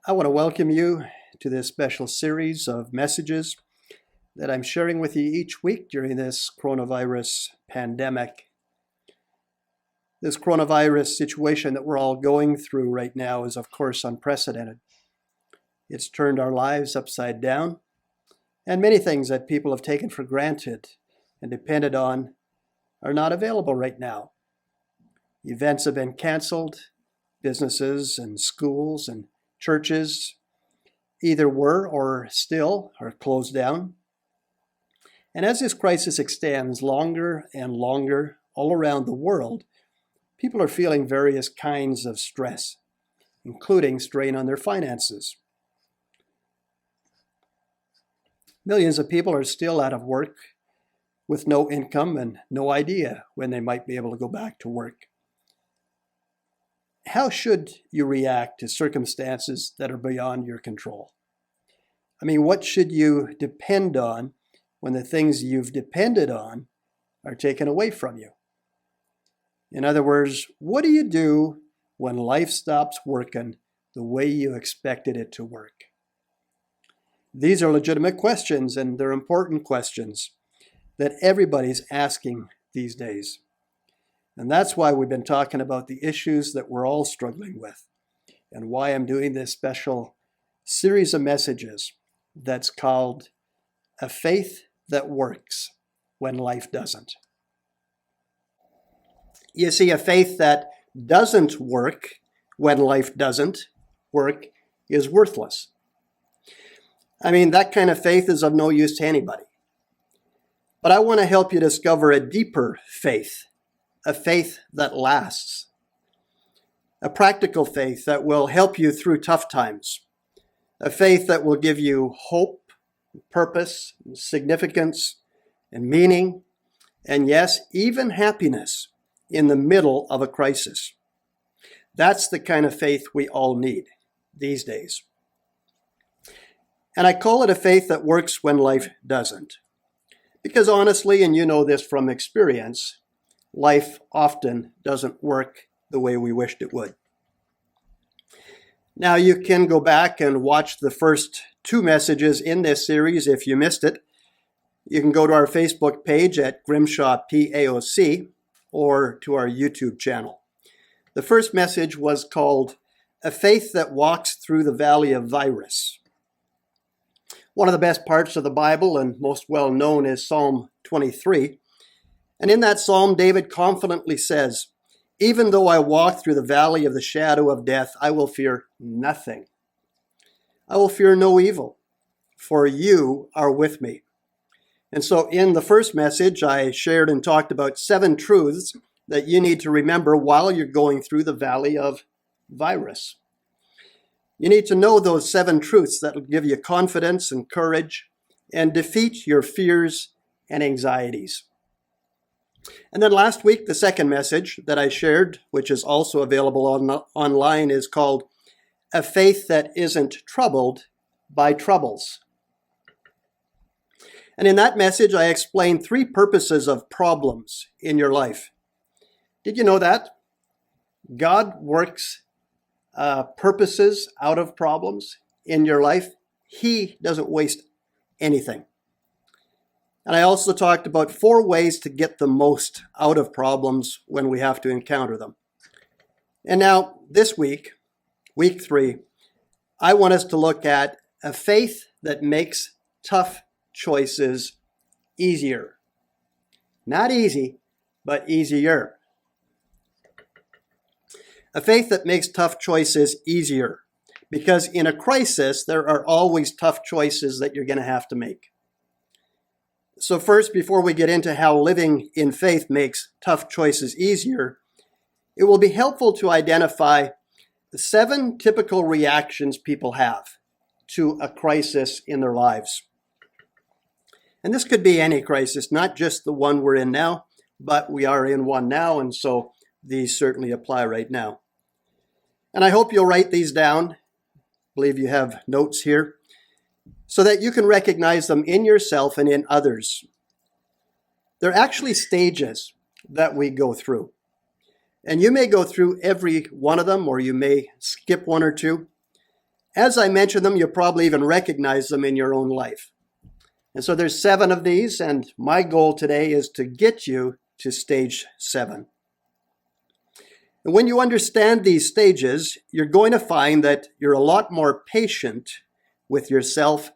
I want to welcome you to this special series of messages that I'm sharing with you each week during this coronavirus pandemic. This coronavirus situation that we're all going through right now is, of course, unprecedented. It's turned our lives upside down, and many things that people have taken for granted and depended on are not available right now. Events have been canceled. Businesses and schools and churches either were or still are closed down. And as this crisis extends longer and longer all around the world, people are feeling various kinds of stress, including strain on their finances. Millions of people are still out of work with no income and no idea when they might be able to go back to work. How should you react to circumstances that are beyond your control? What should you depend on when the things you've depended on are taken away from you? In other words, what do you do when life stops working the way you expected it to work? These are legitimate questions, and they're important questions that everybody's asking these days. And that's why we've been talking about the issues that we're all struggling with, and why I'm doing this special series of messages that's called A Faith That Works When Life Doesn't. You see, a faith that doesn't work when life doesn't work is worthless. That kind of faith is of no use to anybody. But I want to help you discover a deeper faith. A faith that lasts. A practical faith that will help you through tough times. A faith that will give you hope, purpose, significance, and meaning, and yes, even happiness in the middle of a crisis. That's the kind of faith we all need these days. And I call it a faith that works when life doesn't. Because honestly, and you know this from experience, life often doesn't work the way we wished it would. Now, you can go back and watch the first two messages in this series if you missed it. You can go to our Facebook page at Grimshaw PAOC or to our YouTube channel. The first message was called A Faith That Walks Through the Valley of Virus. One of the best parts of the Bible and most well known is Psalm 23. And in that psalm, David confidently says, "Even though I walk through the valley of the shadow of death, I will fear nothing. I will fear no evil, for you are with me." And so in the first message, I shared and talked about 7 truths that you need to remember while you're going through the valley of virus. You need to know those 7 truths that will give you confidence and courage and defeat your fears and anxieties. And then last week, the second message that I shared, which is also available online, is called A Faith That Isn't Troubled by Troubles. And in that message, I explained 3 purposes of problems in your life. Did you know that? God works purposes out of problems in your life. He doesn't waste anything. And I also talked about 4 ways to get the most out of problems when we have to encounter them. And now, this week, week 3, I want us to look at a faith that makes tough choices easier. Not easy, but easier. A faith that makes tough choices easier. Because in a crisis, there are always tough choices that you're going to have to make. So first, before we get into how living in faith makes tough choices easier, it will be helpful to identify the 7 typical reactions people have to a crisis in their lives. And this could be any crisis, not just the one we're in now, but we are in one now, and so these certainly apply right now. And I hope you'll write these down. I believe you have notes here, so that you can recognize them in yourself and in others. They're actually stages that we go through. And you may go through every one of them, or you may skip one or two. As I mention them, you'll probably even recognize them in your own life. And so there's 7 of these, and my goal today is to get you to stage 7. And when you understand these stages, you're going to find that you're a lot more patient with yourself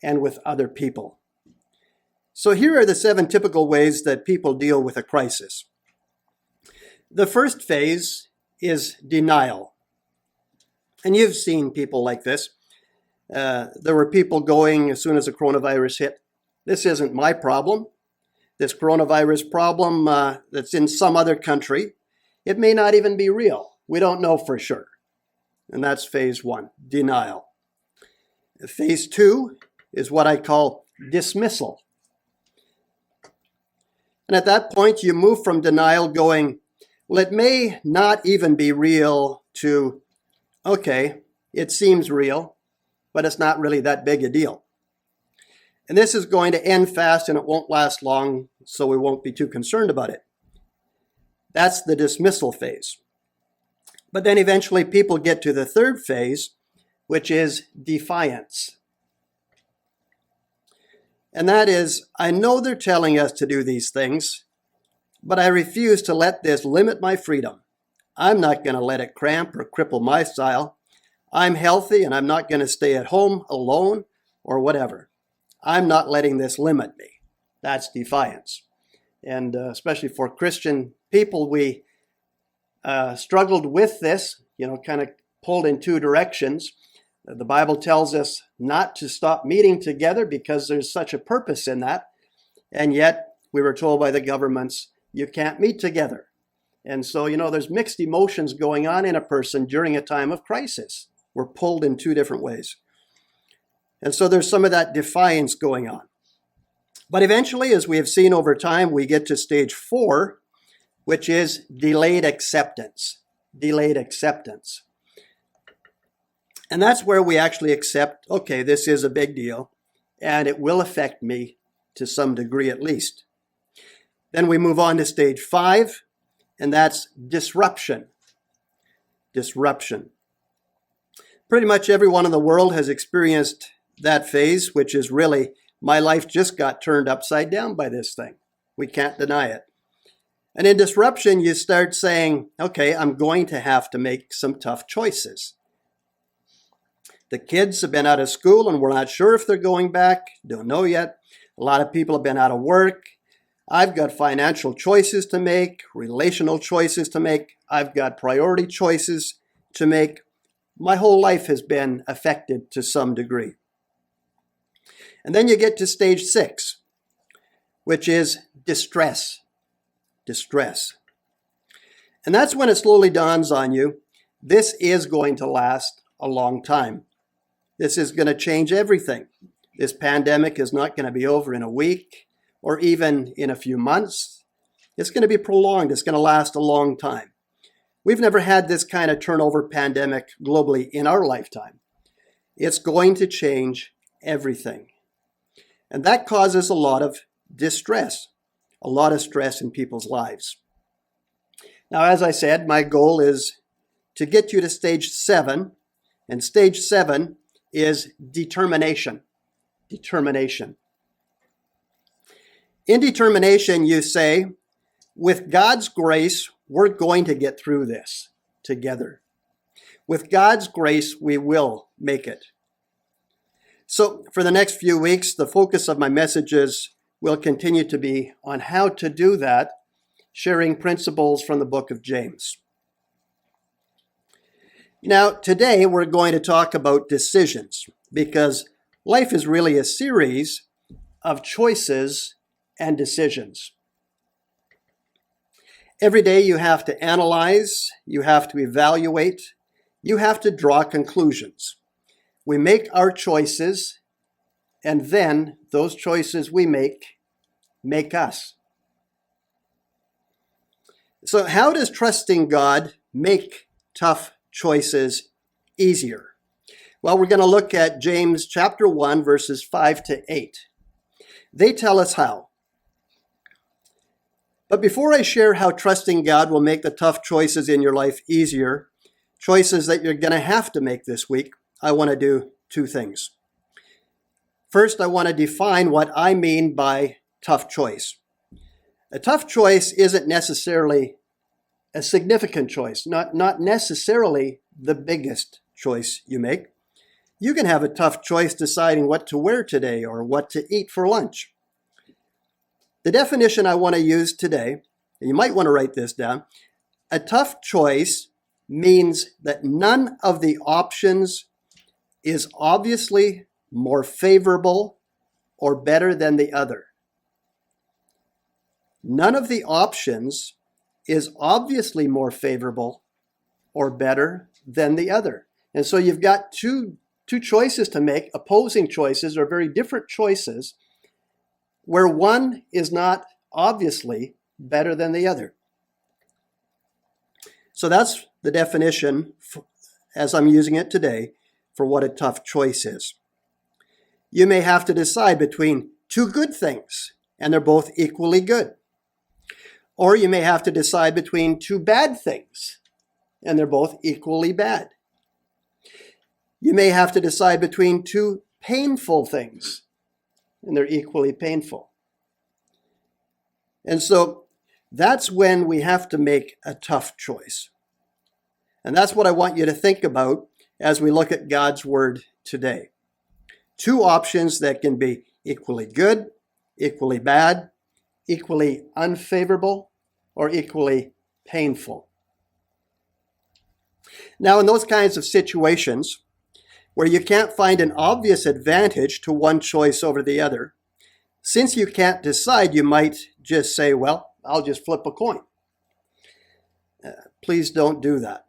and with other people. So here are the 7 typical ways that people deal with a crisis. The first phase is denial. And you've seen people like this. There were people going as soon as the coronavirus hit, this isn't my problem. This coronavirus problem that's in some other country, it may not even be real. We don't know for sure. And that's phase 1, denial. Phase 2 is what I call dismissal. And at that point, you move from denial going, well, it may not even be real, to, okay, it seems real, but it's not really that big a deal. And this is going to end fast and it won't last long, so we won't be too concerned about it. That's the dismissal phase. But then eventually people get to the third phase, which is defiance. And that is, I know they're telling us to do these things, but I refuse to let this limit my freedom. I'm not going to let it cramp or cripple my style. I'm healthy and I'm not going to stay at home alone or whatever. I'm not letting this limit me. That's defiance. And especially for Christian people, we struggled with this, kind of pulled in 2 directions. The Bible tells us not to stop meeting together because there's such a purpose in that. And yet we were told by the governments, you can't meet together. And so, there's mixed emotions going on in a person during a time of crisis. We're pulled in 2 different ways. And so there's some of that defiance going on. But eventually, as we have seen over time, we get to stage 4, which is delayed acceptance. Delayed acceptance. And that's where we actually accept, okay, this is a big deal, and it will affect me to some degree at least. Then we move on to stage 5, and that's disruption. Disruption. Pretty much everyone in the world has experienced that phase, which is really, my life just got turned upside down by this thing. We can't deny it. And in disruption, you start saying, okay, I'm going to have to make some tough choices. The kids have been out of school and we're not sure if they're going back. Don't know yet. A lot of people have been out of work. I've got financial choices to make, relational choices to make. I've got priority choices to make. My whole life has been affected to some degree. And then you get to stage 6, which is distress. Distress. And that's when it slowly dawns on you, this is going to last a long time. This is going to change everything. This pandemic is not going to be over in a week or even in a few months. It's going to be prolonged. It's going to last a long time. We've never had this kind of turnover pandemic globally in our lifetime. It's going to change everything. And that causes a lot of distress, a lot of stress in people's lives. Now, as I said, my goal is to get you to stage 7, and stage 7 is determination. Determination. In determination, you say, with God's grace, we're going to get through this together. With God's grace, we will make it. So for the next few weeks, the focus of my messages will continue to be on how to do that, sharing principles from the book of James. Now, today we're going to talk about decisions, because life is really a series of choices and decisions. Every day you have to analyze, you have to evaluate, you have to draw conclusions. We make our choices, and then those choices we make us. So how does trusting God make tough choices easier? Well, we're going to look at James chapter 1, verses 5 to 8. They tell us how. But before I share how trusting God will make the tough choices in your life easier, choices that you're going to have to make this week, I want to do two things. First, I want to define what I mean by tough choice. A tough choice isn't necessarily a significant choice, not necessarily the biggest choice you make. You can have a tough choice deciding what to wear today or what to eat for lunch. The definition I want to use today, and you might want to write this down, a tough choice means that none of the options is obviously more favorable or better than the other. None of the options is obviously more favorable or better than the other. And so you've got two choices to make, opposing choices or very different choices, where one is not obviously better than the other. So that's the definition, as I'm using it today, for what a tough choice is. You may have to decide between two good things, and they're both equally good. Or you may have to decide between two bad things, and they're both equally bad. You may have to decide between two painful things, and they're equally painful. And so that's when we have to make a tough choice. And that's what I want you to think about as we look at God's Word today. Two options that can be equally good, equally bad, equally unfavorable, or equally painful. Now, in those kinds of situations where you can't find an obvious advantage to one choice over the other, since you can't decide, you might just say, well, I'll just flip a coin. Please don't do that.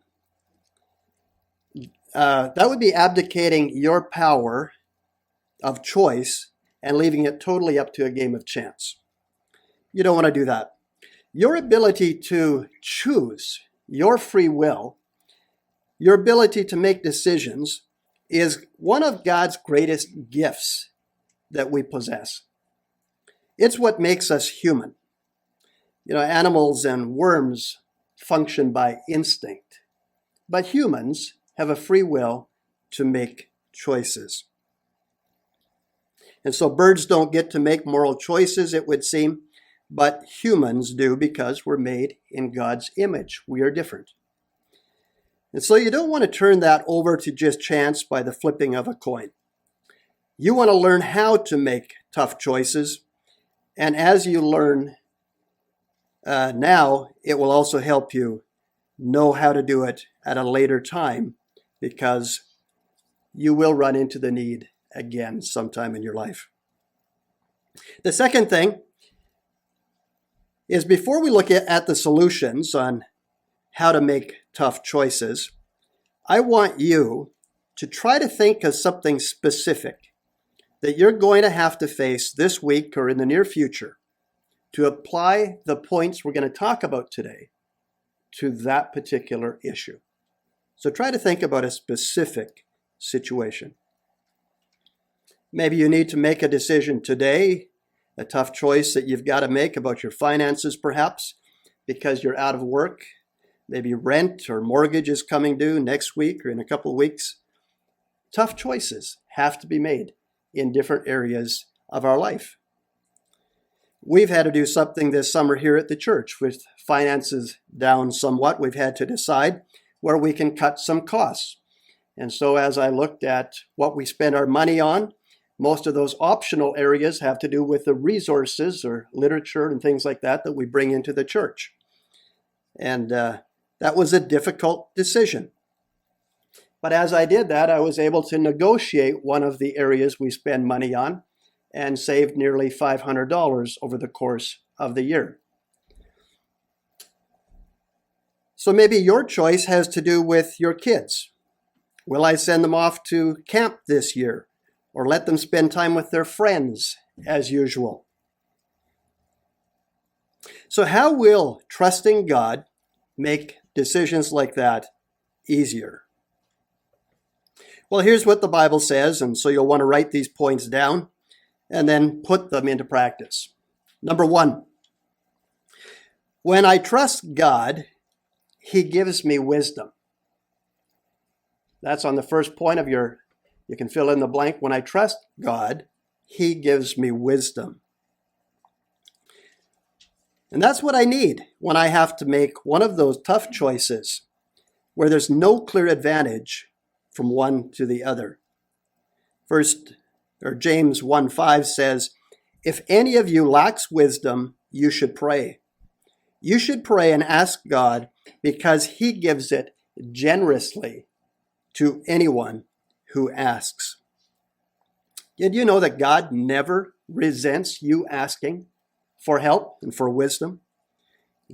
That would be abdicating your power of choice and leaving it totally up to a game of chance. You don't want to do that. Your ability to choose, your free will, your ability to make decisions is one of God's greatest gifts that we possess. It's what makes us human. Animals and worms function by instinct, but humans have a free will to make choices. And so birds don't get to make moral choices, it would seem, but humans do because we're made in God's image. We are different. And so you don't want to turn that over to just chance by the flipping of a coin. You want to learn how to make tough choices. And as you learn now, it will also help you know how to do it at a later time, because you will run into the need again sometime in your life. The second thing is, before we look at the solutions on how to make tough choices, I want you to try to think of something specific that you're going to have to face this week or in the near future to apply the points we're going to talk about today to that particular issue. So try to think about a specific situation. Maybe you need to make a decision today, a tough choice that you've got to make about your finances perhaps, because you're out of work. Maybe rent or mortgage is coming due next week or in a couple of weeks. Tough choices have to be made in different areas of our life. We've had to do something this summer here at the church with finances down somewhat. We've had to decide where we can cut some costs. And so as I looked at what we spend our money on, most of those optional areas have to do with the resources or literature and things like that we bring into the church. And that was a difficult decision. But as I did that, I was able to negotiate one of the areas we spend money on and saved nearly $500 over the course of the year. So maybe your choice has to do with your kids. Will I send them off to camp this year, or let them spend time with their friends as usual? So how will trusting God make decisions like that easier? Well, here's what the Bible says, and so you'll want to write these points down and then put them into practice. Number 1, when I trust God, He gives me wisdom. That's on the first point of you can fill in the blank. When I trust God, He gives me wisdom. And that's what I need when I have to make one of those tough choices where there's no clear advantage from one to the other. James 1:5 says, if any of you lacks wisdom, you should pray. You should pray and ask God because He gives it generously to anyone who asks. Did you know that God never resents you asking for help and for wisdom?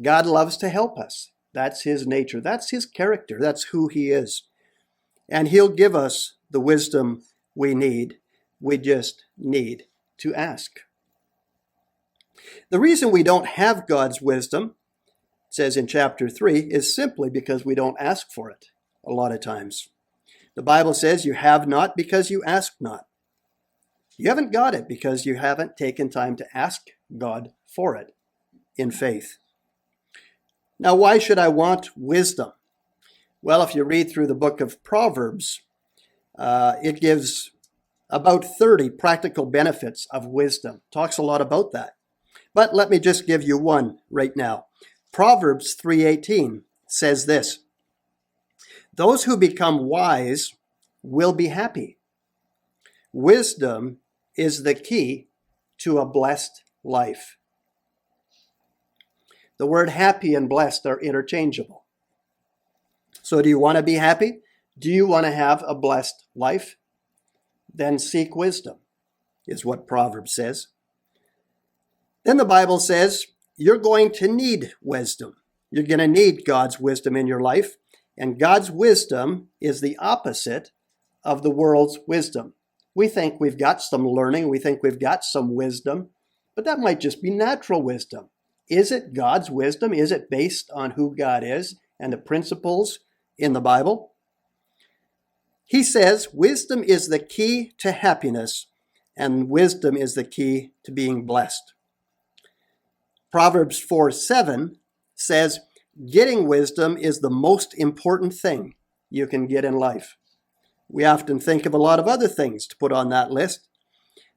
God loves to help us. That's His nature. That's His character. That's who He is. And He'll give us the wisdom we need. We just need to ask. The reason we don't have God's wisdom, it says in chapter 3, is simply because we don't ask for it a lot of times. The Bible says you have not because you ask not. You haven't got it because you haven't taken time to ask God for it in faith. Now, why should I want wisdom? Well, if you read through the book of Proverbs, it gives about 30 practical benefits of wisdom. Talks a lot about that. But let me just give you one right now. Proverbs 3:18 says this, those who become wise will be happy. Wisdom is the key to a blessed life. The word happy and blessed are interchangeable. So do you want to be happy? Do you want to have a blessed life? Then seek wisdom, is what Proverbs says. Then the Bible says you're going to need wisdom. You're going to need God's wisdom in your life. And God's wisdom is the opposite of the world's wisdom. We think we've got some learning. We think we've got some wisdom. But that might just be natural wisdom. Is it God's wisdom? Is it based on who God is and the principles in the Bible? He says wisdom is the key to happiness, and wisdom is the key to being blessed. Proverbs 4:7 says, getting wisdom is the most important thing you can get in life. We often think of a lot of other things to put on that list,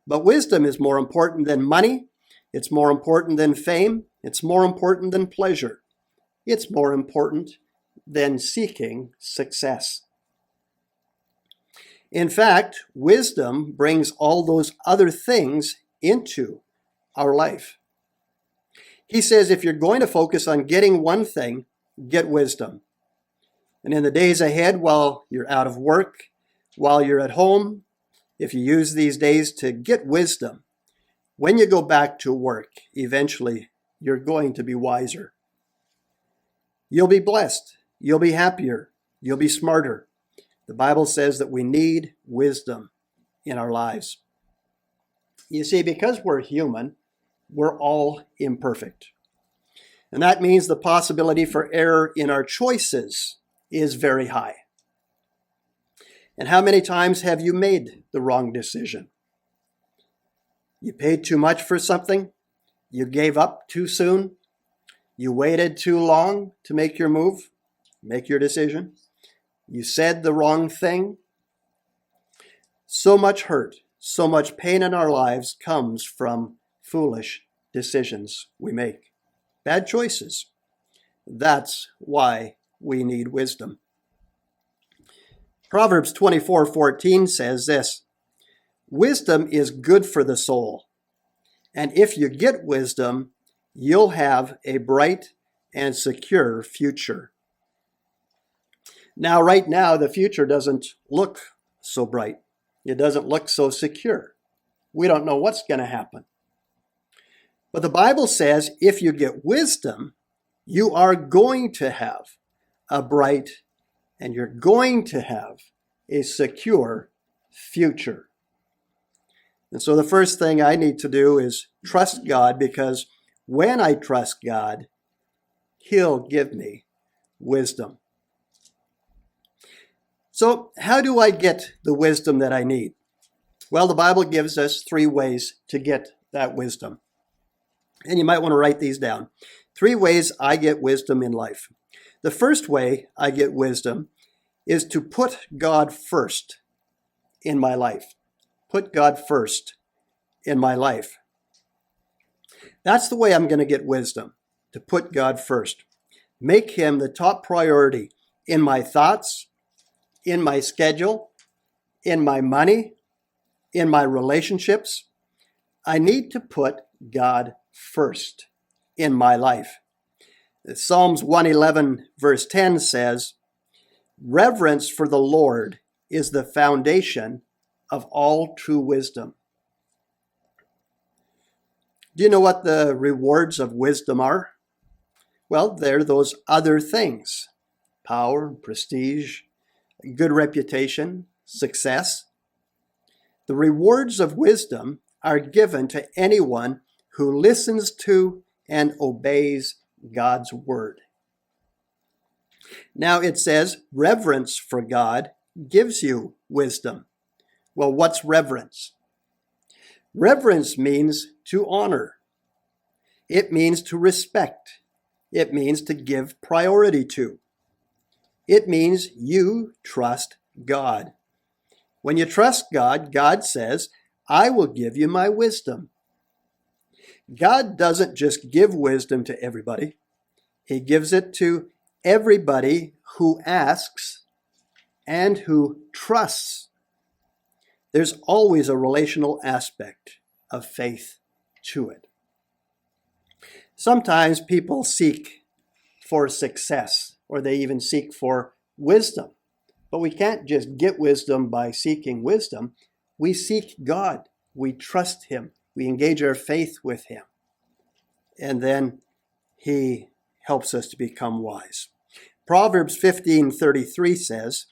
but wisdom is more important than money. It's more important than fame. It's more important than pleasure. It's more important than seeking success. In fact, wisdom brings all those other things into our life. He says if you're going to focus on getting one thing, get wisdom. And in the days ahead, while you're out of work, while you're at home, if you use these days to get wisdom, when you go back to work, eventually you're going to be wiser. You'll be blessed. You'll be happier. You'll be smarter. The Bible says that we need wisdom in our lives. You see, because we're human, we're all imperfect. And that means the possibility for error in our choices is very high. And how many times have you made the wrong decision? You paid too much for something. You gave up too soon. You waited too long to make your move, make your decision. You said the wrong thing. So much hurt, so much pain in our lives comes from foolish decisions we make. Bad choices. That's why we need wisdom. Proverbs 24:14 says this, wisdom is good for the soul. And if you get wisdom, you'll have a bright and secure future. Now, right now, the future doesn't look so bright. It doesn't look so secure. We don't know what's going to happen. But the Bible says if you get wisdom, you are going to have a bright and you're going to have a secure future. And so the first thing I need to do is trust God, because when I trust God, He'll give me wisdom. So how do I get the wisdom that I need? Well, the Bible gives us 3 ways to get that wisdom. And you might want to write these down. 3 ways I get wisdom in life. The first way I get wisdom is to put God first in my life. Put God first in my life. That's the way I'm going to get wisdom, to put God first. Make him the top priority in my thoughts, in my schedule, in my money, in my relationships. I need to put God first in my life. Psalms 111 verse 10 says, "Reverence for the Lord is the foundation of all true wisdom." Do you know what the rewards of wisdom are? Well, they're those other things: power, prestige, good reputation, success. The rewards of wisdom are given to anyone who listens to and obeys God's word. Now it says reverence for God gives you wisdom. Well, what's reverence? Reverence means to honor. It means to respect. It means to give priority to. It means you trust God. When you trust God, God says, "I will give you my wisdom." God doesn't just give wisdom to everybody. He gives it to everybody who asks and who trusts. There's always a relational aspect of faith to it. Sometimes people seek for success, or they even seek for wisdom. But we can't just get wisdom by seeking wisdom. We seek God. We trust him. We engage our faith with him. And then he helps us to become wise. Proverbs 15:33 says,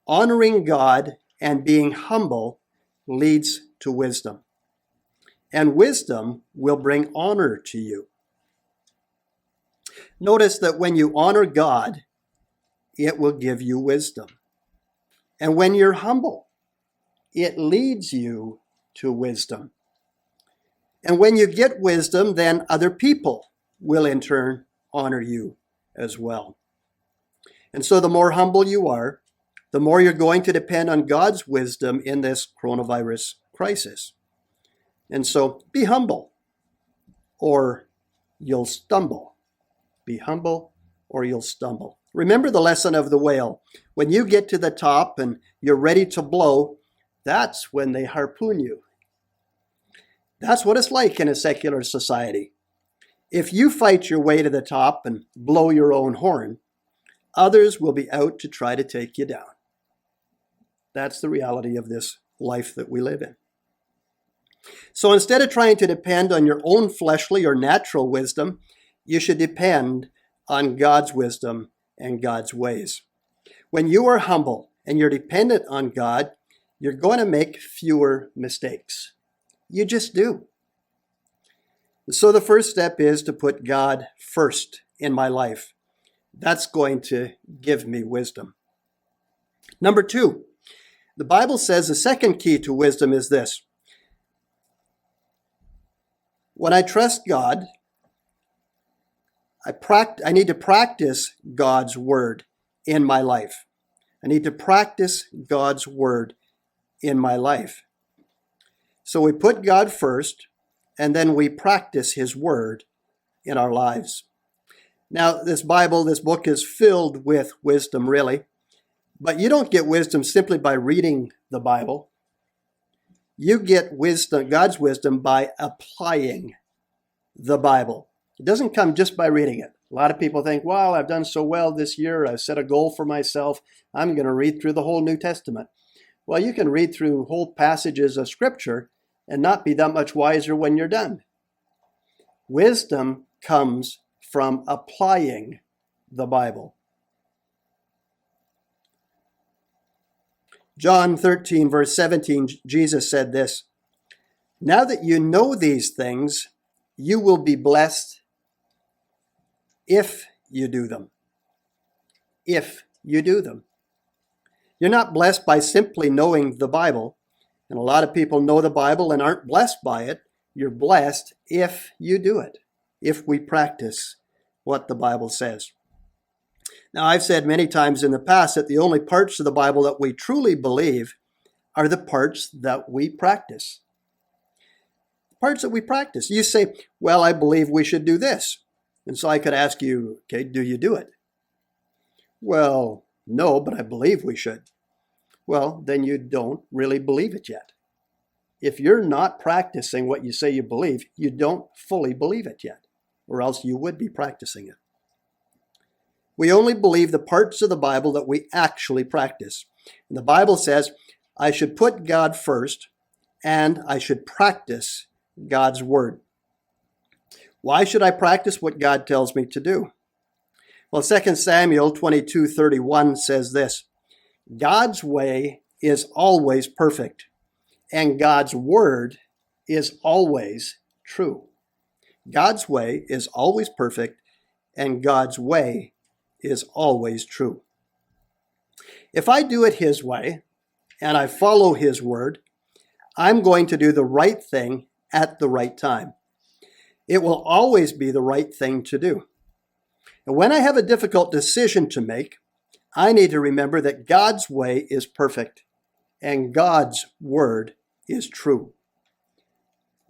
"Honoring God and being humble leads to wisdom, and wisdom will bring honor to you." Notice that when you honor God, it will give you wisdom. And when you're humble, it leads you to wisdom. And when you get wisdom, then other people will in turn honor you as well. And so the more humble you are, the more you're going to depend on God's wisdom in this coronavirus crisis. And so be humble, or you'll stumble. Be humble, or you'll stumble. Remember the lesson of the whale. When you get to the top and you're ready to blow, that's when they harpoon you. That's what it's like in a secular society. If you fight your way to the top and blow your own horn, others will be out to try to take you down. That's the reality of this life that we live in. So instead of trying to depend on your own fleshly or natural wisdom, you should depend on God's wisdom and God's ways. When you are humble and you're dependent on God, you're going to make fewer mistakes. You just do. So the first step is to put God first in my life. That's going to give me wisdom. Number 2, the Bible says the second key to wisdom is this: when I trust God, I need to practice God's word in my life. I need to practice God's word in my life. So we put God first, and then we practice his word in our lives. Now, this book is filled with wisdom, really. But you don't get wisdom simply by reading the Bible. You get wisdom, God's wisdom, by applying the Bible. It doesn't come just by reading it. A lot of people think, well, I've done so well this year. I've set a goal for myself. I'm going to read through the whole New Testament. Well, you can read through whole passages of Scripture and not be that much wiser when you're done. Wisdom comes from applying the Bible. John 13, verse 17, Jesus said this: "Now that you know these things, you will be blessed if you do them." If you do them. You're not blessed by simply knowing the Bible. And a lot of people know the Bible and aren't blessed by it. You're blessed if you do it, if we practice what the Bible says. Now, I've said many times in the past that the only parts of the Bible that we truly believe are the parts that we practice. Parts that we practice. You say, well, I believe we should do this. And so I could ask you, okay, do you do it? Well, no, but I believe we should. Well, then you don't really believe it yet. If you're not practicing what you say you believe, you don't fully believe it yet, or else you would be practicing it. We only believe the parts of the Bible that we actually practice. And the Bible says, I should put God first, and I should practice God's word. Why should I practice what God tells me to do? Well, 2 Samuel 22:31 says this, God's way is always perfect, and God's word is always true. God's way is always perfect, and God's way is always true. If I do it His way, and I follow His word, I'm going to do the right thing at the right time. It will always be the right thing to do. And when I have a difficult decision to make, I need to remember that God's way is perfect and God's word is true.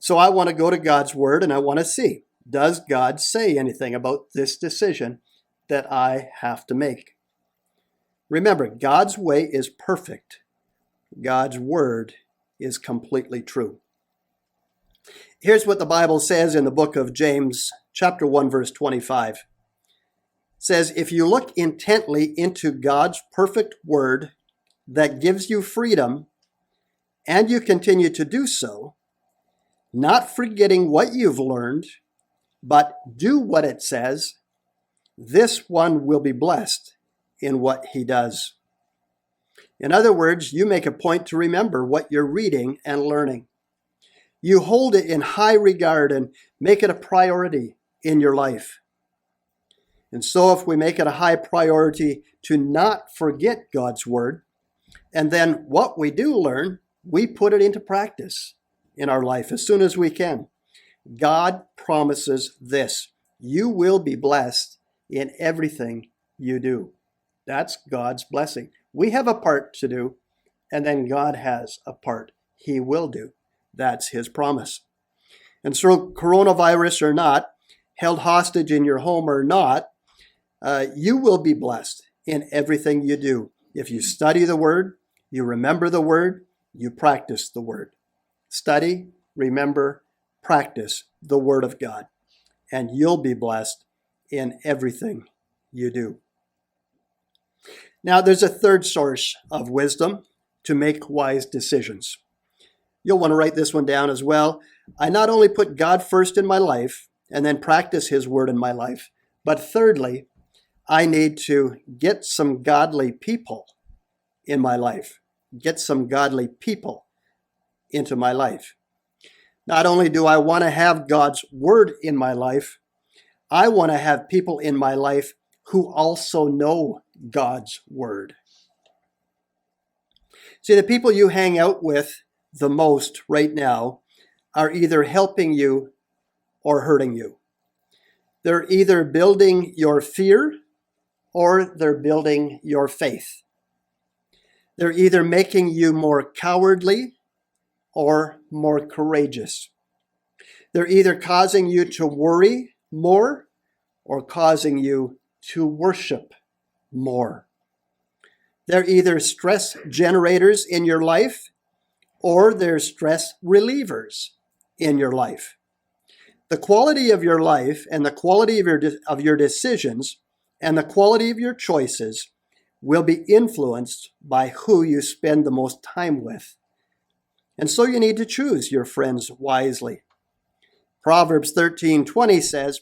So I want to go to God's word and I want to see, does God say anything about this decision that I have to make? Remember, God's way is perfect. God's word is completely true. Here's what the Bible says in the book of James, chapter 1, verse 25. It says, if you look intently into God's perfect word that gives you freedom, and you continue to do so, not forgetting what you've learned, but do what it says, this one will be blessed in what he does. In other words, you make a point to remember what you're reading and learning. You hold it in high regard and make it a priority in your life. And so if we make it a high priority to not forget God's word, and then what we do learn, we put it into practice in our life as soon as we can. God promises this: you will be blessed in everything you do. That's God's blessing. We have a part to do, and then God has a part He will do. That's His promise. And so coronavirus or not, held hostage in your home or not, you will be blessed in everything you do. If you study the Word, you remember the Word, you practice the Word. Study, remember, practice the Word of God, and you'll be blessed in everything you do. Now, there's a third source of wisdom to make wise decisions. You'll want to write this one down as well. I not only put God first in my life and then practice His word in my life, but thirdly, I need to get some godly people in my life. Get some godly people into my life. Not only do I want to have God's word in my life, I want to have people in my life who also know God's word. See, the people you hang out with the most right now are either helping you or hurting you. They're either building your fear or they're building your faith. They're either making you more cowardly or more courageous. They're either causing you to worry more or causing you to worship more. They're either stress generators in your life or they're stress relievers in your life. The quality of your life and the quality of your decisions and the quality of your choices will be influenced by who you spend the most time with. And so you need to choose your friends wisely. Proverbs 13:20 says,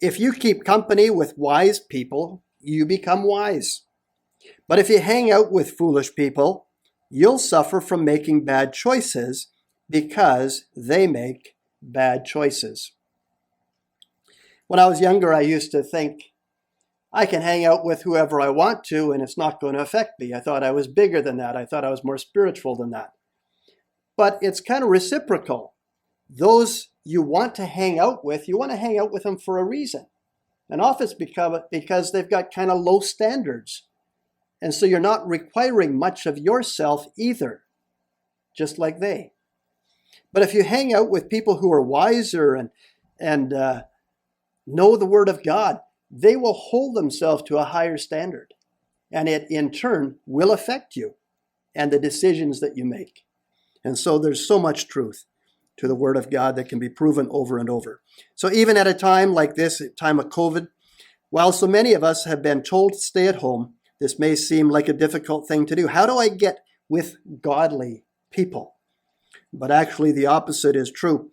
if you keep company with wise people, you become wise. But if you hang out with foolish people, you'll suffer from making bad choices because they make bad choices. When I was younger, I used to think, I can hang out with whoever I want to and it's not going to affect me. I thought I was bigger than that. I thought I was more spiritual than that. But it's kind of reciprocal. Those you want to hang out with, you want to hang out with them for a reason. And often it's because they've got kind of low standards. And so you're not requiring much of yourself either, just like they. But if you hang out with people who are wiser and know the Word of God, they will hold themselves to a higher standard. And it, in turn, will affect you and the decisions that you make. And so there's so much truth to the Word of God that can be proven over and over. So even at a time like this, a time of COVID, while so many of us have been told to stay at home, this may seem like a difficult thing to do. How do I get with godly people? But actually the opposite is true.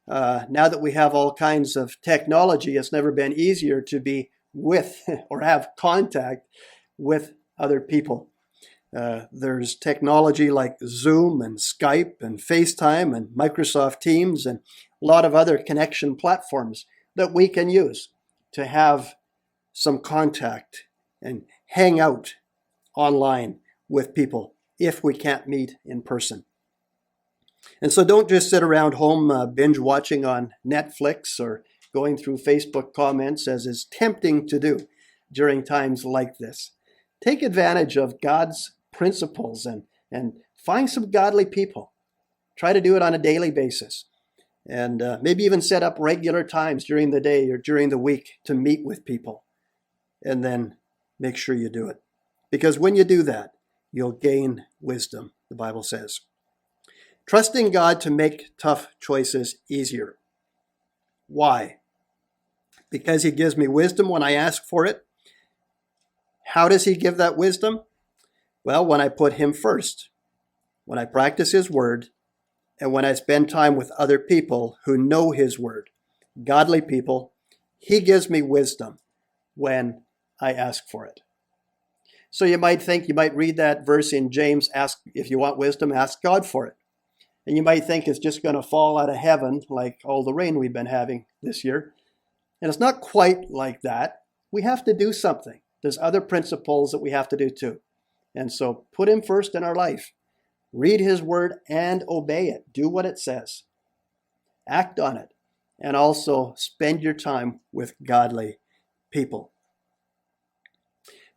Now that we have all kinds of technology, it's never been easier to be with or have contact with other people. There's technology like Zoom and Skype and FaceTime and Microsoft Teams and a lot of other connection platforms that we can use to have some contact and hang out online with people if we can't meet in person. And so don't just sit around home binge watching on Netflix or going through Facebook comments, as is tempting to do during times like this. Take advantage of God's principles and find some godly people. Try to do it on a daily basis. And maybe even set up regular times during the day or during the week to meet with people. And then make sure you do it. Because when you do that, you'll gain wisdom, the Bible says. Trusting God to make tough choices easier. Why? Because He gives me wisdom when I ask for it. How does He give that wisdom? Well, when I put Him first, when I practice His Word, and when I spend time with other people who know His Word, godly people, He gives me wisdom when I ask for it. So you might read that verse in James, ask if you want wisdom, ask God for it. And you might think it's just going to fall out of heaven like all the rain we've been having this year. And it's not quite like that. We have to do something. There's other principles that we have to do too. And so put Him first in our life. Read His Word and obey it. Do what it says. Act on it. And also spend your time with godly people.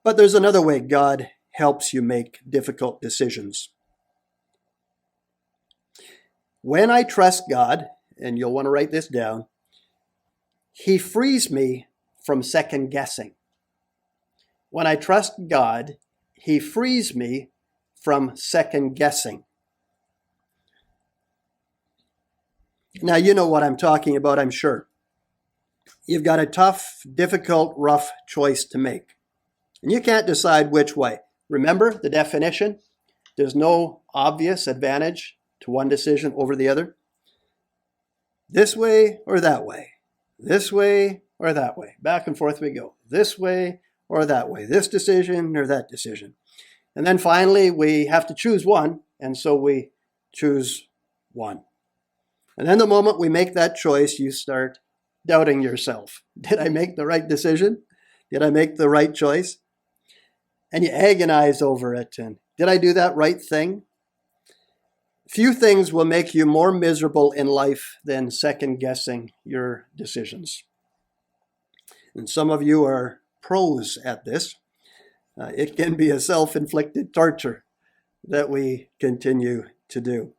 But there's another way God helps you make difficult decisions. When I trust God, and you'll want to write this down, He frees me from second guessing. When I trust God, He frees me from second guessing. Now, you know what I'm talking about, I'm sure. You've got a tough, difficult, rough choice to make. And you can't decide which way. Remember the definition? There's no obvious advantage to one decision over the other. This way or that way. This way or that way. Back and forth we go. This way or that way. This decision or that decision. And then finally we have to choose one, and so we choose one. And then the moment we make that choice, you start doubting yourself. Did I make the right decision? Did I make the right choice? And you agonize over it. And did I do that right thing? Few things will make you more miserable in life than second-guessing your decisions. And some of you are pros at this. It can be a self-inflicted torture that we continue to do.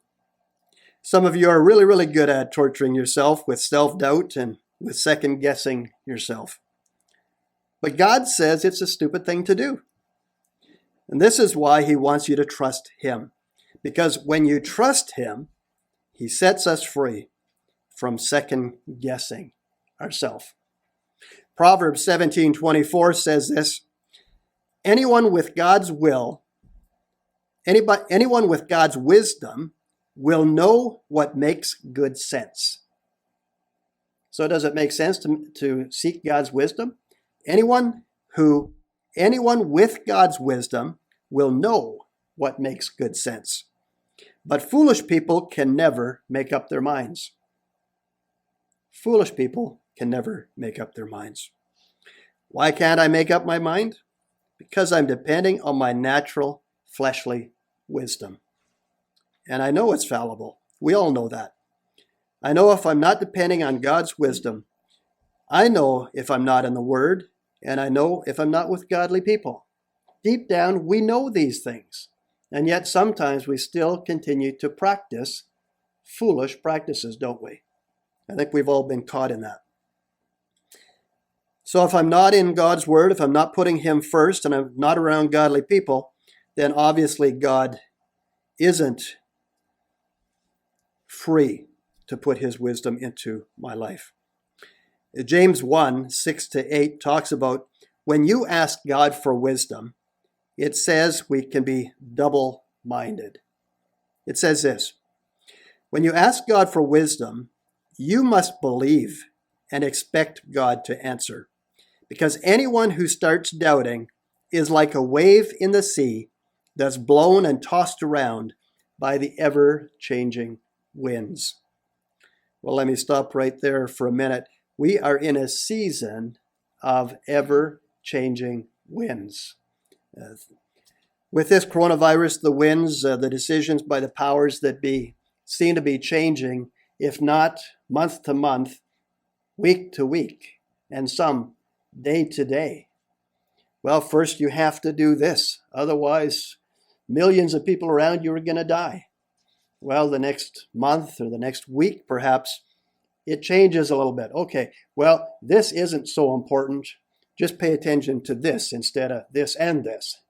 Some of you are really, really good at torturing yourself with self-doubt and with second-guessing yourself. But God says it's a stupid thing to do. And this is why He wants you to trust Him. Because when you trust Him, He sets us free from second-guessing ourselves. Proverbs 17:24 says this, anyone with God's wisdom will know what makes good sense. So does it make sense to seek God's wisdom? Anyone with God's wisdom will know what makes good sense. But foolish people can never make up their minds. Foolish people can never make up their minds. Why can't I make up my mind? Because I'm depending on my natural, fleshly wisdom. And I know it's fallible. We all know that. I know if I'm not depending on God's wisdom, I know if I'm not in the Word, and I know if I'm not with godly people. Deep down, we know these things. And yet sometimes we still continue to practice foolish practices, don't we? I think we've all been caught in that. So if I'm not in God's Word, if I'm not putting Him first, and I'm not around godly people, then obviously God isn't free to put His wisdom into my life. James 1, 6-8 talks about when you ask God for wisdom, it says we can be double-minded. It says this, when you ask God for wisdom, you must believe and expect God to answer. Because anyone who starts doubting is like a wave in the sea that's blown and tossed around by the ever-changing winds. Well, let me stop right there for a minute. We are in a season of ever-changing winds. With this coronavirus, the winds, the decisions by the powers that be seem to be changing, if not month to month, week to week, and some day to day. Well, first you have to do this. Otherwise, millions of people around you are going to die. Well, the next month or the next week, perhaps, it changes a little bit. Okay, well, this isn't so important. Just pay attention to this instead of this and this.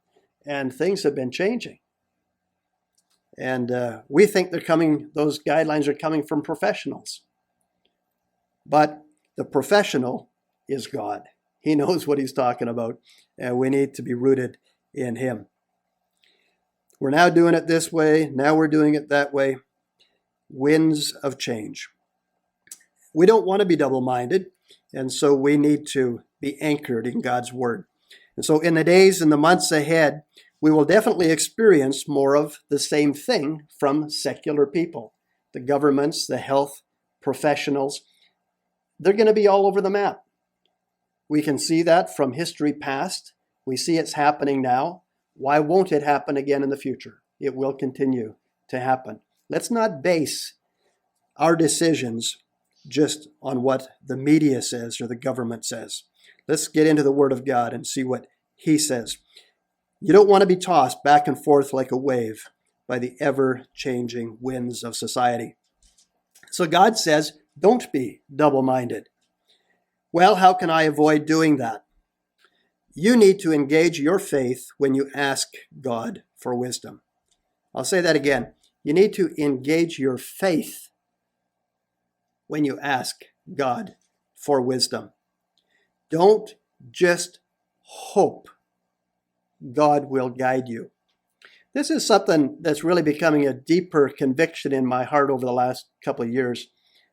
And things have been changing. And we think those guidelines are coming from professionals. But the professional is God. He knows what He's talking about, and we need to be rooted in Him. We're now doing it this way. Now we're doing it that way. Winds of change. We don't want to be double-minded, and so we need to be anchored in God's Word. And so in the days and the months ahead, we will definitely experience more of the same thing from secular people. The governments, the health professionals, they're going to be all over the map. We can see that from history past. We see it's happening now. Why won't it happen again in the future? It will continue to happen. Let's not base our decisions just on what the media says or the government says. Let's get into the Word of God and see what He says. You don't want to be tossed back and forth like a wave by the ever-changing winds of society. So God says, don't be double-minded. Well, how can I avoid doing that? You need to engage your faith when you ask God for wisdom. I'll say that again. You need to engage your faith when you ask God for wisdom. Don't just hope God will guide you. This is something that's really becoming a deeper conviction in my heart over the last couple of years.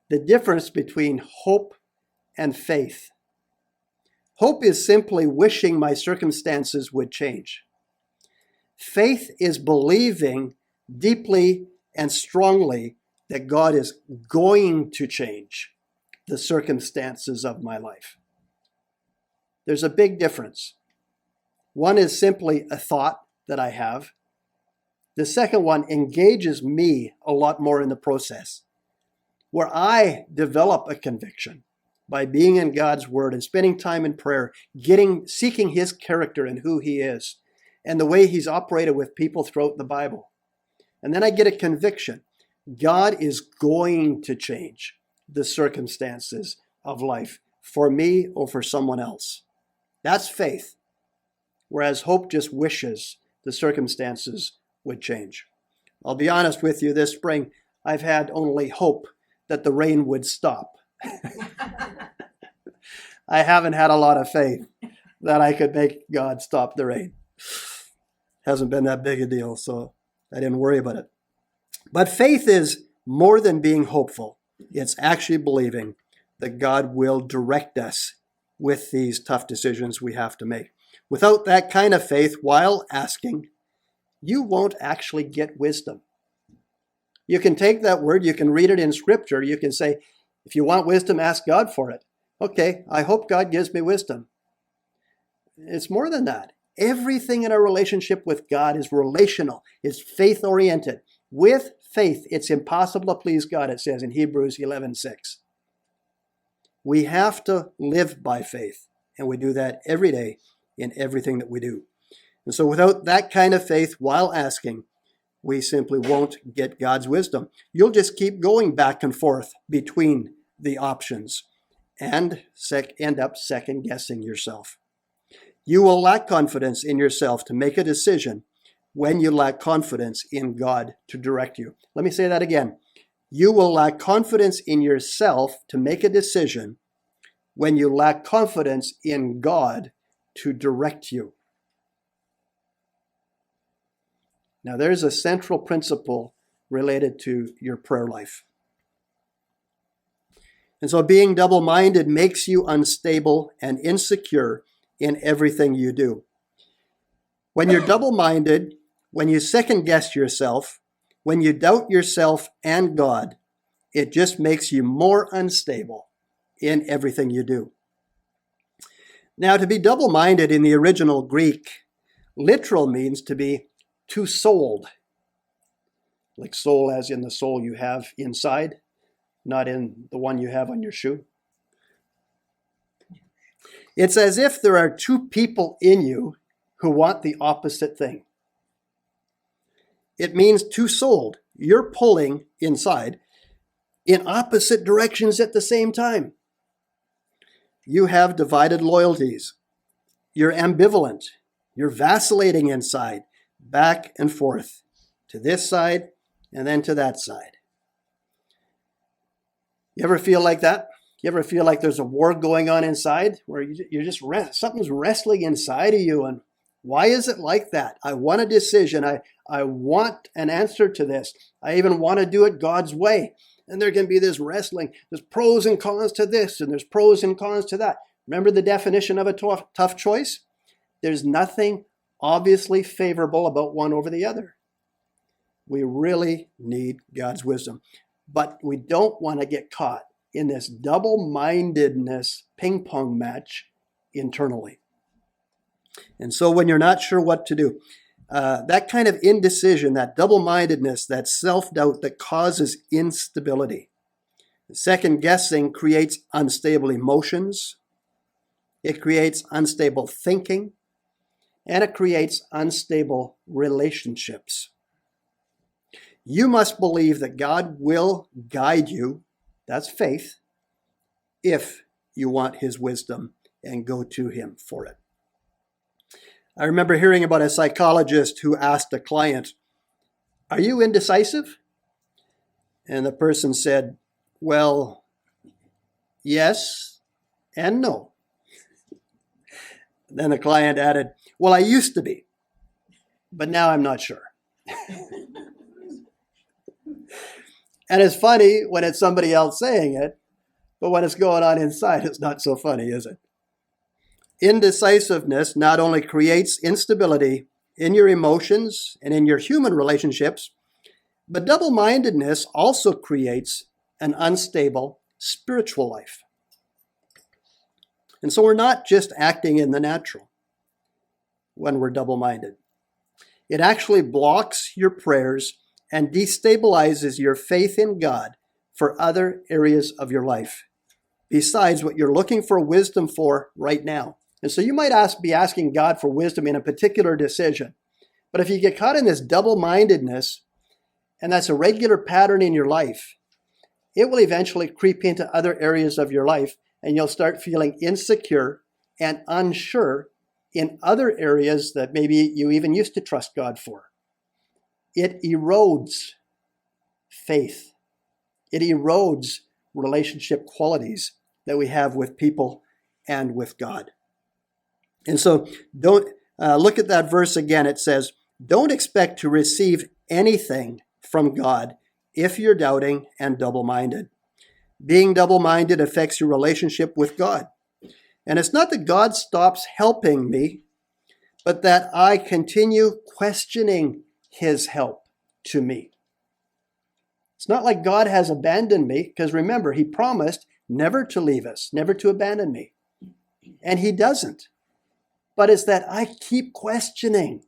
The difference between hope and faith. Hope is simply wishing my circumstances would change. Faith is believing deeply and strongly that God is going to change the circumstances of my life. There's a big difference. One is simply a thought that I have. The second one engages me a lot more in the process, where I develop a conviction by being in God's Word and spending time in prayer, seeking His character and who He is, and the way He's operated with people throughout the Bible. And then I get a conviction. God is going to change the circumstances of life for me or for someone else. That's faith. Whereas hope just wishes the circumstances would change. I'll be honest with you, this spring, I've had only hope that the rain would stop. I haven't had a lot of faith that I could make God stop the rain. Hasn't been that big a deal, so I didn't worry about it. But faith is more than being hopeful. It's actually believing that God will direct us with these tough decisions we have to make. Without that kind of faith, while asking, you won't actually get wisdom. You can take that word, you can read it in Scripture, you can say, if you want wisdom, ask God for it. Okay, I hope God gives me wisdom. It's more than that. Everything in our relationship with God is relational, it's faith-oriented. With faith, it's impossible to please God, it says in Hebrews 11:6. We have to live by faith, and we do that every day in everything that we do. And so without that kind of faith while asking, we simply won't get God's wisdom. You'll just keep going back and forth between the options and end up second-guessing yourself. You will lack confidence in yourself to make a decision when you lack confidence in God to direct you. Let me say that again. You will lack confidence in yourself to make a decision when you lack confidence in God to direct you. Now, there's a central principle related to your prayer life. And so being double-minded makes you unstable and insecure in everything you do. When you're double-minded, when you second-guess yourself, when you doubt yourself and God, it just makes you more unstable in everything you do. Now, to be double-minded in the original Greek, literal means to be two-souled. Like soul as in the soul you have inside, not in the one you have on your shoe. It's as if there are two people in you who want the opposite thing. It means two-souled. You're pulling inside in opposite directions at the same time. You have divided loyalties. You're ambivalent. You're vacillating inside, back and forth, to this side and then to that side. You ever feel like that? You ever feel like there's a war going on inside where you're just something's wrestling inside of you? And why is it like that? I want a decision. I want an answer to this. I even want to do it God's way. And there can be this wrestling. There's pros and cons to this, and there's pros and cons to that. Remember the definition of a tough choice? There's nothing obviously favorable about one over the other. We really need God's wisdom. But we don't want to get caught in this double-mindedness ping pong match internally. And so when you're not sure what to do, that kind of indecision, that double-mindedness, that self-doubt that causes instability. Second-guessing creates unstable emotions. It creates unstable thinking. And it creates unstable relationships. You must believe that God will guide you, that's faith, if you want his wisdom and go to him for it. I remember hearing about a psychologist who asked a client, "Are you indecisive?" And the person said, "Well, yes and no." Then the client added, "Well, I used to be, but now I'm not sure." And it's funny when it's somebody else saying it, but when it's going on inside, it's not so funny, is it? Indecisiveness not only creates instability in your emotions and in your human relationships, but double-mindedness also creates an unstable spiritual life. And so we're not just acting in the natural when we're double-minded. It actually blocks your prayers and destabilizes your faith in God for other areas of your life, besides what you're looking for wisdom for right now. And so you might be asking God for wisdom in a particular decision. But if you get caught in this double-mindedness, and that's a regular pattern in your life, it will eventually creep into other areas of your life, and you'll start feeling insecure and unsure in other areas that maybe you even used to trust God for. It erodes faith. It erodes relationship qualities that we have with people and with God. And so don't look at that verse again. It says, don't expect to receive anything from God if you're doubting and double-minded. Being double-minded affects your relationship with God. And it's not that God stops helping me, but that I continue questioning his help to me. It's not like God has abandoned me, because remember, he promised never to leave us, never to abandon me. And he doesn't. But it's that I keep questioning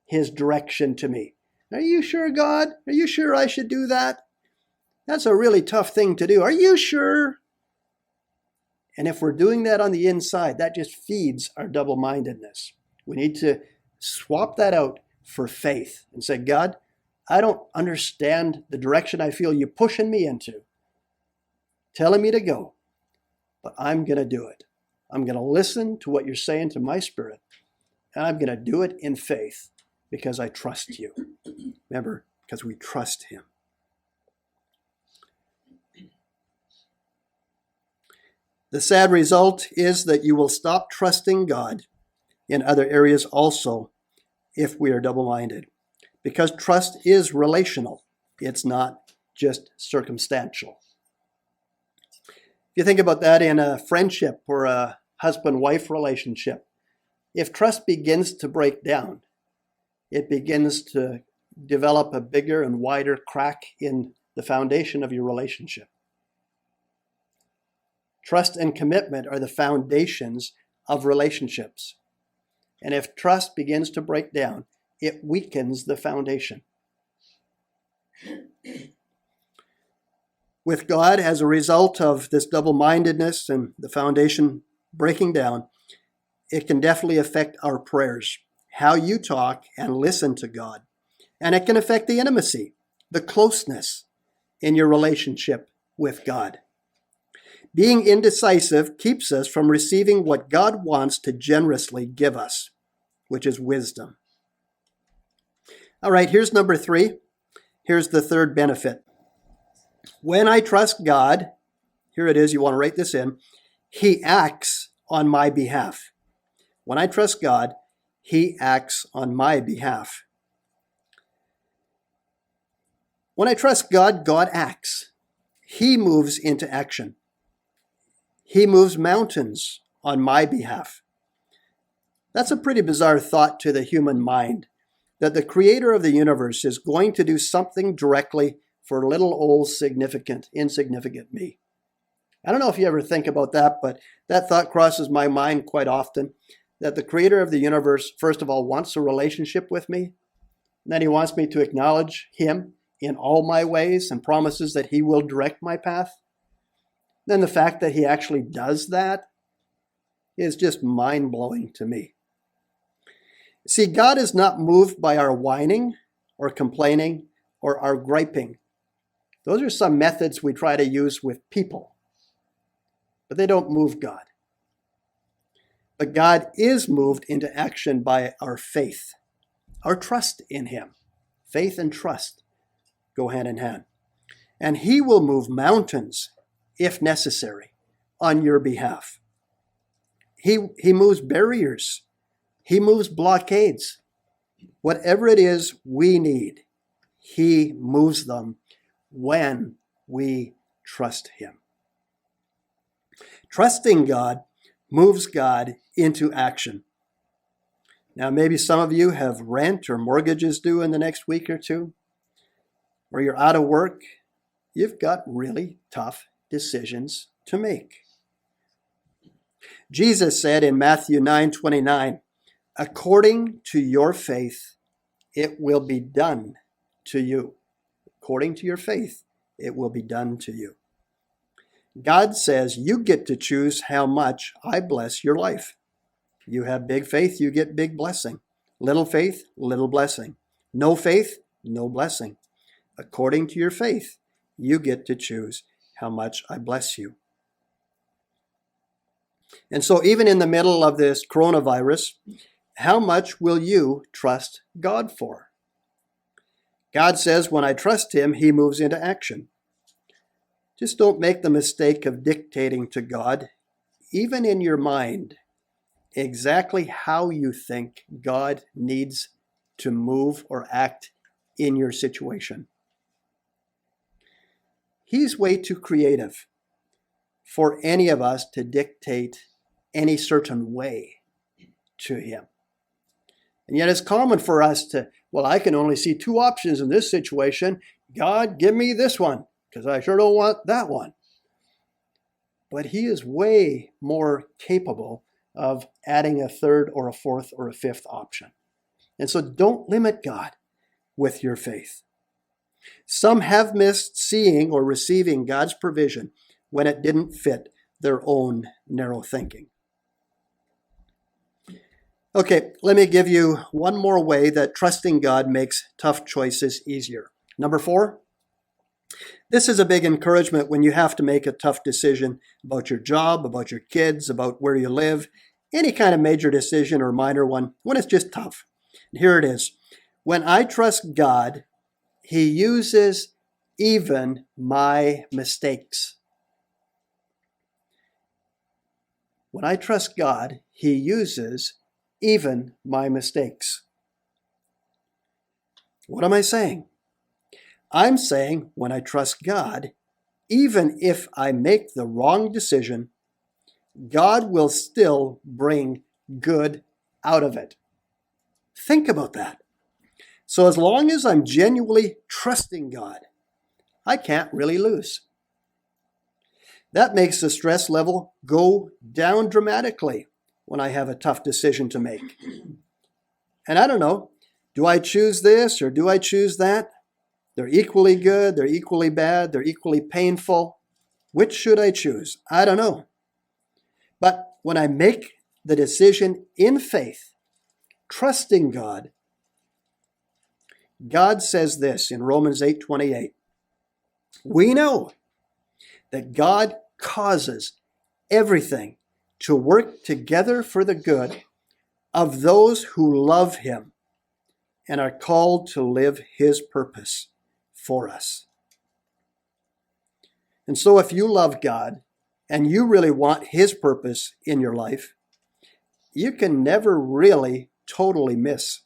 his direction to me. Are you sure, God? Are you sure I should do that? That's a really tough thing to do. Are you sure? And if we're doing that on the inside, that just feeds our double-mindedness. We need to swap that out for faith and say, God, I don't understand the direction I feel you pushing me into, telling me to go, but I'm going to do it. I'm going to listen to what you're saying to my spirit, and I'm going to do it in faith because I trust you. Remember, because we trust him. The sad result is that you will stop trusting God in other areas also if we are double-minded, because trust is relational. It's not just circumstantial. If you think about that in a friendship or a husband-wife relationship, if trust begins to break down, it begins to develop a bigger and wider crack in the foundation of your relationship. Trust and commitment are the foundations of relationships. And if trust begins to break down, it weakens the foundation. With God, as a result of this double-mindedness and the foundation breaking down, it can definitely affect our prayers, how you talk and listen to God. And it can affect the intimacy, the closeness in your relationship with God. Being indecisive keeps us from receiving what God wants to generously give us, which is wisdom. All right, here's number 3. Here's the third benefit. When I trust God, here it is, you want to write this in, he acts on my behalf. When I trust God, he acts on my behalf. When I trust God, God acts. He moves into action. He moves mountains on my behalf. That's a pretty bizarre thought to the human mind, that the creator of the universe is going to do something directly for little old insignificant me. I don't know if you ever think about that, but that thought crosses my mind quite often, that the creator of the universe, first of all, wants a relationship with me, and then he wants me to acknowledge him in all my ways and promises that he will direct my path. Then the fact that he actually does that is just mind-blowing to me. See, God is not moved by our whining or complaining or our griping. Those are some methods we try to use with people, but they don't move God. But God is moved into action by our faith, our trust in him. Faith and trust go hand in hand. And he will move mountains, if necessary, on your behalf. He moves barriers. He moves blockades. Whatever it is we need, he moves them when we trust him. Trusting God moves God into action. Now, maybe some of you have rent or mortgages due in the next week or two, or you're out of work. You've got really tough decisions to make. Jesus said in Matthew 9:29, according to your faith, it will be done to you. According to your faith, it will be done to you. God says you get to choose how much I bless your life. You have big faith, you get big blessing. Little faith, little blessing. No faith, no blessing. According to your faith, you get to choose how much I bless you. And so even in the middle of this coronavirus, how much will you trust God for? God says when I trust him, he moves into action. Just don't make the mistake of dictating to God, even in your mind, exactly how you think God needs to move or act in your situation. He's way too creative for any of us to dictate any certain way to him. And yet it's common for us to, well, I can only see 2 options in this situation. God, give me this one, because I sure don't want that one. But he is way more capable of adding a 3rd or a 4th or a 5th option. And so don't limit God with your faith. Some have missed seeing or receiving God's provision when it didn't fit their own narrow thinking. Okay, let me give you one more way that trusting God makes tough choices easier. Number 4, this is a big encouragement when you have to make a tough decision about your job, about your kids, about where you live, any kind of major decision or minor one, when it's just tough. Here it is. When I trust God, He uses even my mistakes. When I trust God, He uses even my mistakes. What am I saying? I'm saying when I trust God, even if I make the wrong decision, God will still bring good out of it. Think about that. So as long as I'm genuinely trusting God, I can't really lose. That makes the stress level go down dramatically when I have a tough decision to make. And I don't know, do I choose this or do I choose that? They're equally good, they're equally bad, they're equally painful. Which should I choose? I don't know. But when I make the decision in faith, trusting God, God says this in Romans 8:28. We know that God causes everything to work together for the good of those who love Him and are called to live His purpose for us. And so if you love God and you really want His purpose in your life, you can never really totally miss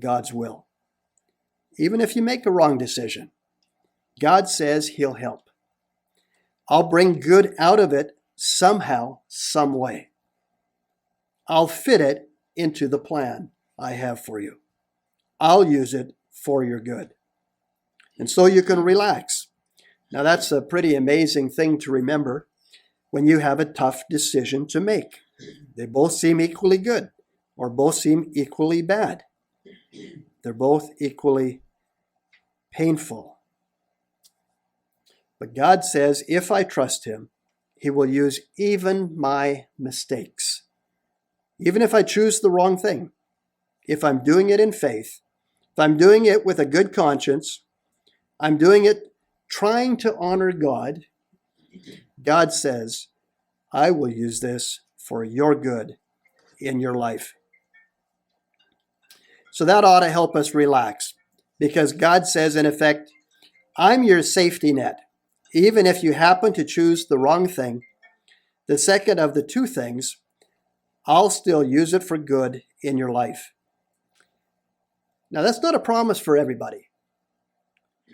God's will. Even if you make a wrong decision, God says He'll help. I'll bring good out of it somehow, some way. I'll fit it into the plan I have for you. I'll use it for your good. And so you can relax. Now that's a pretty amazing thing to remember when you have a tough decision to make. They both seem equally good or both seem equally bad. They're both equally painful. But God says if I trust Him, He will use even my mistakes. Even if I choose the wrong thing, if I'm doing it in faith, if I'm doing it with a good conscience, I'm doing it trying to honor God, God says, I will use this for your good in your life. So that ought to help us relax, because God says, in effect, I'm your safety net. Even if you happen to choose the wrong thing, the second of the two things, I'll still use it for good in your life. Now, that's not a promise for everybody.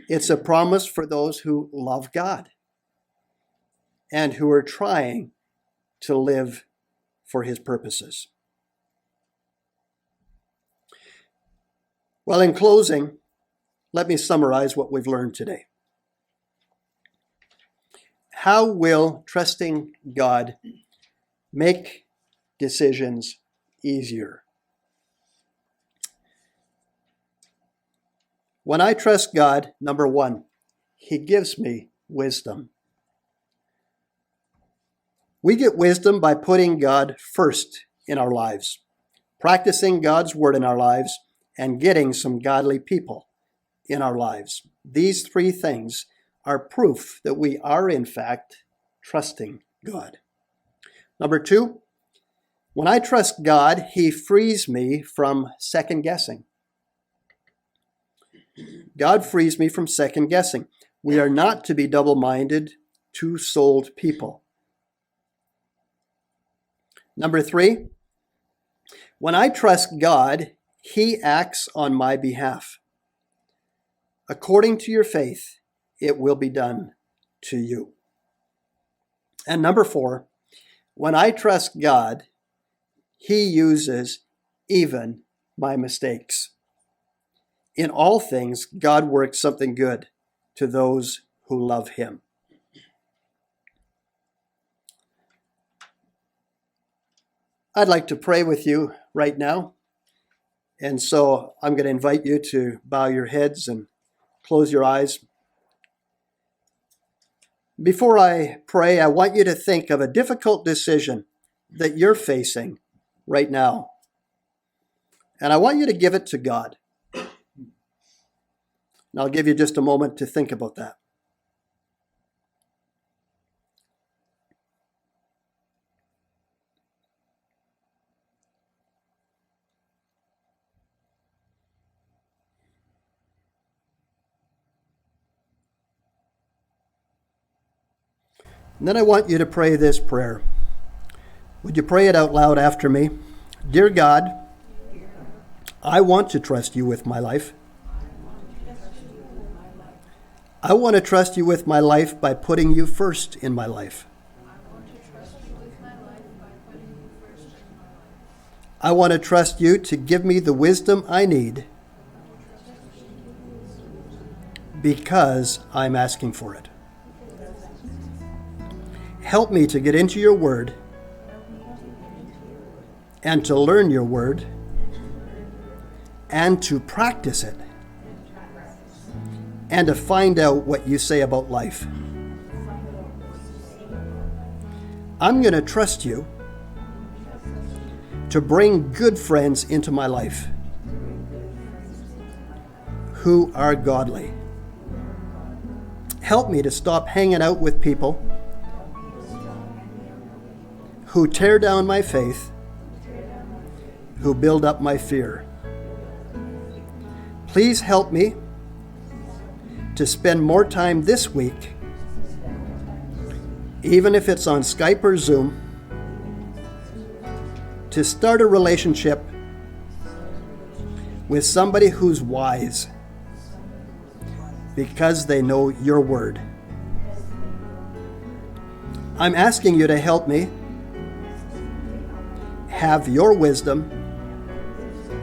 It's a promise for those who love God and who are trying to live for His purposes. Well, in closing, let me summarize what we've learned today. How will trusting God make decisions easier? When I trust God, number 1, He gives me wisdom. We get wisdom by putting God first in our lives, practicing God's word in our lives, and getting some godly people in our lives. These 3 things are proof that we are, in fact, trusting God. Number 2, when I trust God, He frees me from second guessing. God frees me from second guessing. We are not to be double-minded, two-souled people. Number 3, when I trust God, He acts on my behalf. According to your faith, it will be done to you. And number 4, when I trust God, He uses even my mistakes. In all things, God works something good to those who love Him. I'd like to pray with you right now. And so I'm going to invite you to bow your heads and close your eyes. Before I pray, I want you to think of a difficult decision that you're facing right now. And I want you to give it to God. And I'll give you just a moment to think about that. And then I want you to pray this prayer. Would you pray it out loud after me? Dear God, I want to trust you with my life. I want to trust you with my life by putting you first in my life. I want to trust you to give me the wisdom I need because I'm asking for it. Help me to get into your word and to learn your word and to practice it and to find out what you say about life. I'm going to trust you to bring good friends into my life who are godly. Help me to stop hanging out with people who tear down my faith, who build up my fear. Please help me to spend more time this week, even if it's on Skype or Zoom, to start a relationship with somebody who's wise because they know your word. I'm asking you to help me have your wisdom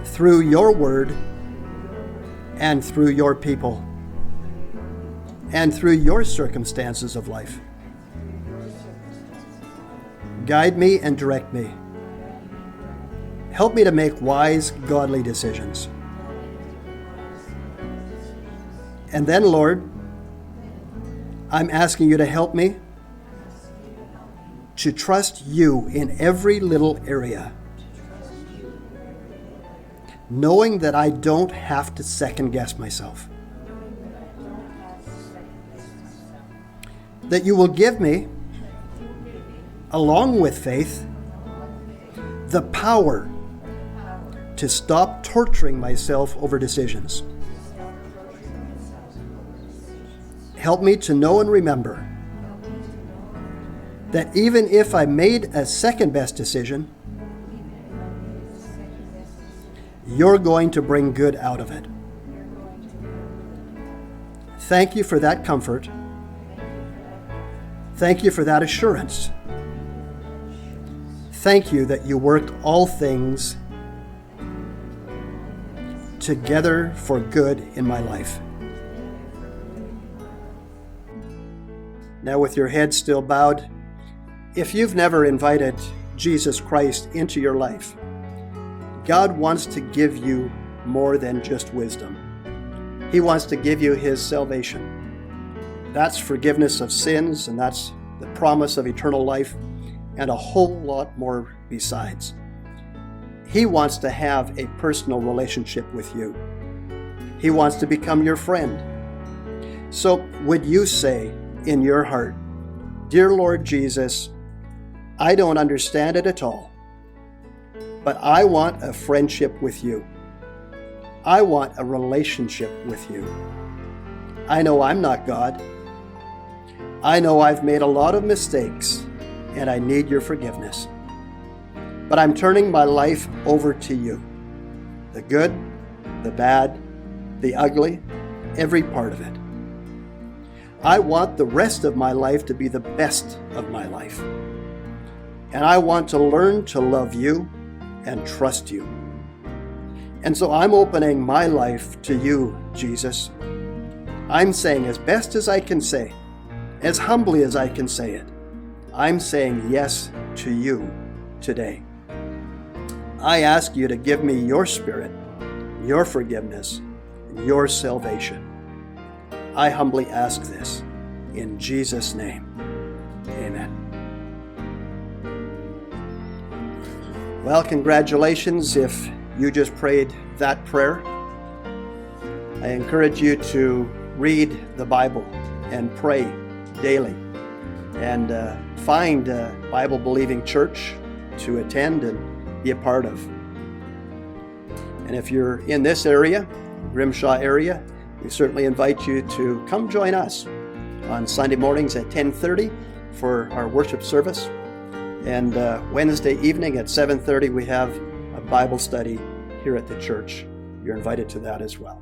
through your word and through your people and through your circumstances of life. Guide me and direct me. Help me to make wise, godly decisions. And then, Lord, I'm asking you to help me to trust you in every little area, knowing that I don't have to second guess myself. That you will give me, along with faith, the power to stop torturing myself over decisions. Help me to know and remember that even if I made a second best decision, you're going to bring good out of it. Thank you for that comfort. Thank you for that assurance. Thank you that you work all things together for good in my life. Now, with your head still bowed, if you've never invited Jesus Christ into your life, God wants to give you more than just wisdom. He wants to give you His salvation. That's forgiveness of sins, and that's the promise of eternal life, and a whole lot more besides. He wants to have a personal relationship with you. He wants to become your friend. So would you say in your heart, Dear Lord Jesus, I don't understand it at all, but I want a friendship with you. I want a relationship with you. I know I'm not God. I know I've made a lot of mistakes, and I need your forgiveness. But I'm turning my life over to you. The good, the bad, the ugly, every part of it. I want the rest of my life to be the best of my life. And I want to learn to love you and trust you. And so I'm opening my life to you, Jesus. I'm saying as best as I can say, as humbly as I can say it, I'm saying yes to you today. I ask you to give me your Spirit, your forgiveness, and your salvation. I humbly ask this In Jesus' name, amen. Well, congratulations if you just prayed that prayer. I encourage you to read the Bible and pray daily, and find a Bible-believing church to attend and be a part of. And if you're in this area, Grimshaw area, we certainly invite you to come join us on Sunday mornings at 10:30 for our worship service. And Wednesday evening at 7:30 we have a Bible study here at the church. You're invited to that as well.